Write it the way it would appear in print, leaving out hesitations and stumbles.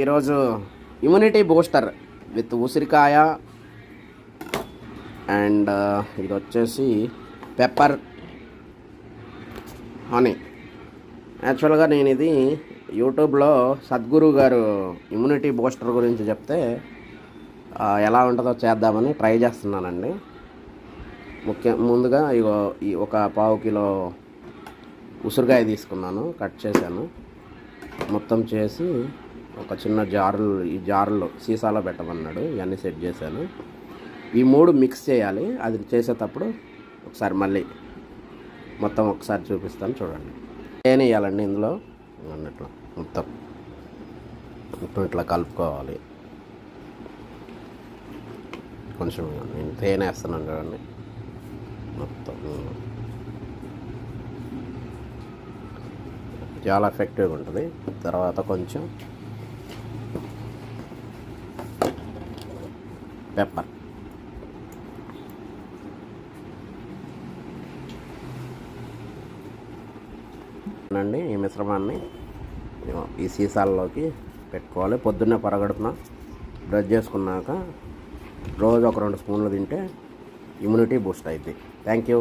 ఈరోజు immunity booster with ఉసిరికాయ and ఇది వచ్చేసి పెప్పర్ హనీ. యాక్చువల్గా నేను ఇది యూట్యూబ్లో సద్గురు గారు ఇమ్యూనిటీ బూస్టర్ గురించి చెప్తే ఎలా ఉంటుందో చేద్దామని ట్రై చేస్తున్నానండి. ముందుగా ఈ ఒక పావు కిలో ఉసిరికాయ తీసుకున్నాను, కట్ చేశాను, మొత్తం చేసి ఒక చిన్న ఈ జారులో సీసాలో పెట్టమన్నాడు. ఇవన్నీ సెట్ చేశాను. ఈ 3 మిక్స్ చేయాలి. అది చేసేటప్పుడు ఒకసారి మళ్ళీ మొత్తం ఒకసారి చూపిస్తాను, చూడండి. తేనె వేయాలండి ఇందులో అన్నట్లు మొత్తం ఇట్లా కలుపుకోవాలి. కొంచెం నేను తేనె వేస్తున్నాను చూడండి మొత్తం. చాలా ఎఫెక్టివ్గా ఉంటుంది. తర్వాత కొంచెం పెప్పర్, అండి. ఈ మిశ్రమాన్ని ఈ సీసాల్లోకి పెట్టుకోవాలి. పొద్దున్నే పరగడుపున బ్రష్ చేసుకున్నాక రోజు ఒక 2 స్పూన్లు తింటే ఇమ్యూనిటీ బూస్ట్ అవుతుంది. Thank you.